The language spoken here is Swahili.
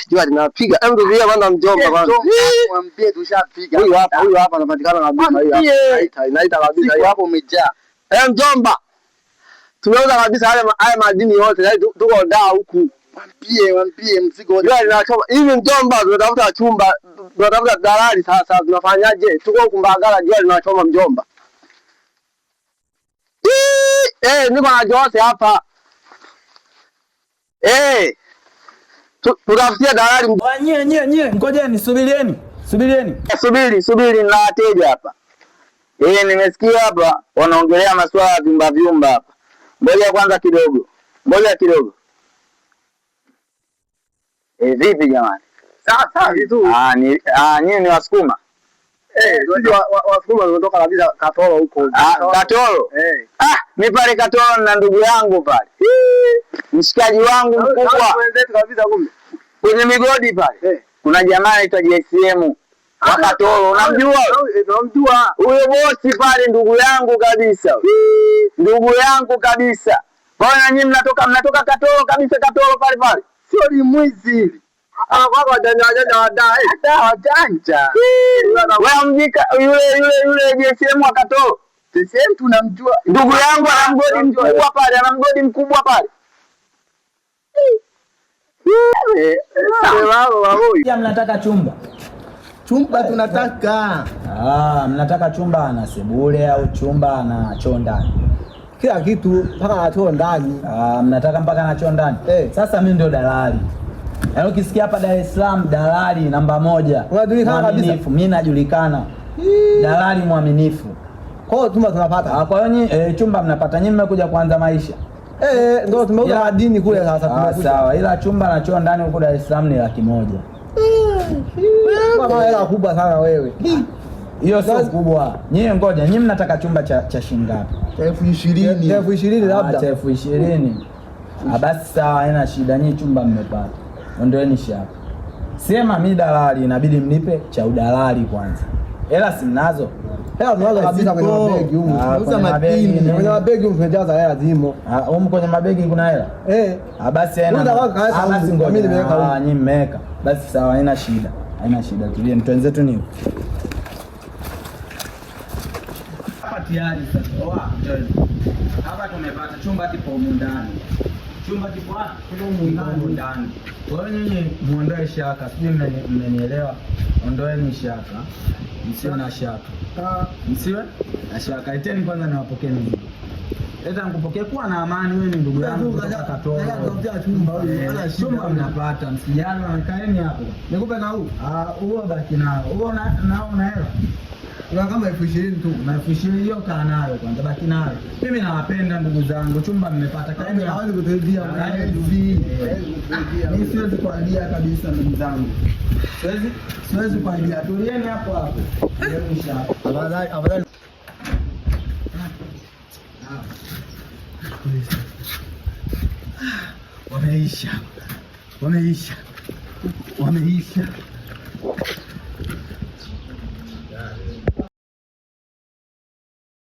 jua linapiga. Hebu rudia kwanza mjomba kwanza. Mwambie tushapiga. Huyu hapa anapatikana kabisa. Inaita kabisa hiyo hapo umejaa. Mjomba. Tunauza kabisa haya madini yote. Tuko daa huku. Mwambie mzigo wote. Jua linachoma. Hivi mjomba tunatafuta chumba, tunatafuta dalali sasa tunafanyaje? Tuko huku Mbagala jua linachoma mjomba. Niko na Jose hapa. Tutafutia dalali. Nyie, ngojeni, subirieni. Subiri na wateja hapa. Nimesikia hapa wanaongelea masuala ya vyumba hapa. Ngoja kwanza kidogo. Vipi jamani? Sawa tu. Nyie ni Wasukuma? Sisi Wasukuma tunatoka kabisa Katoro huko. Katoro? Mimi pale Katoro na ndugu yangu pale. Mshikaji wangu mkubwa. Wenzetu kabisa kumbe. Kwenye migodi pale. Kuna jamaa anaitwa JCM. Wa Katoro, unamjua? Tunamjua. Huyo bosi pale ndugu yangu kabisa. Bwana nyinyi mnatoka Katoro kabisa, Katoro pale. Sio ni mwizi. Kwa wajanja wajanja. Wewe mjika yule JCM wa Katoro. JCM tunamjua. Ndugu yangu ana mgodi mkubwa pale. Mnataka chumba? Chumba tunataka. Mnataka chumba ana sebule au chumba ana choo ndani? Kila kitu mpaka na choo ndani. Mnataka mpaka na choo ndani? Sasa mimi ndio dalali. Yaani ukisikia hapa Dar es Salaam dalali namba 1. Unajulikana kabisa. Mimi najulikana. Dalali mwaminifu. Kwa hiyo chumba tunapata. Kwa hiyo chumba mnapata, nyinyi mmekuja kuanza maisha. Ndio tumeuza madini kule sasa tumekuja. Sawa, ila chumba na choo ndani huko Dar es Salaam ni 100,000. Kama hela kubwa sana wewe. Hiyo sio kubwa. Nyinyi ngoja, nyinyi mnataka chumba cha shilingi ngapi? 20,000. 20,000 labda. 20,000. Basi sawa, haina shida, nyinyi chumba mmepata. Ondoeni shaka. Sema mimi dalali inabidi mnipe cha udalali kwanza. Hela si mnazo? Hela tunazo kabisa kwenye mabegi huko. Tunauza madini. Kwenye mabegi umejaza hela zimo. Huko kwenye mabegi kuna hela? Basi haina. Basi ngoja mimi nimeweka huko. Nyinyi mmeweka. Basi sawa, haina shida. Tulie, mtu wenzetu ni hapa tayari sasa. Hapa tumepata chumba kipo huko ndani. Ndani. Kwa hiyo nyinyi muondoe shaka. Sijui mmenielewa. Ondoeni shaka. Msiwe na shaka. Iteni kwanza niwapokee mimi. Leta nikupokee kwa na amani, wewe ni ndugu yangu kutoka Katoro. Chumba mnapata, msijali, kaeni hapo. Nikupe na huu? Huo baki nao. Huo na hela. Una kama 20,000 tu. Na 20,000 hiyo kaa nayo kwanza, baki nayo. Mimi nawapenda ndugu zangu, chumba mmepata. Kaeni hapo. Hawezi kutuibia. Mimi siwezi kuambia kabisa ndugu zangu. Siwezi kuambia. Tulieni hapo. Afadhali. Wameisha.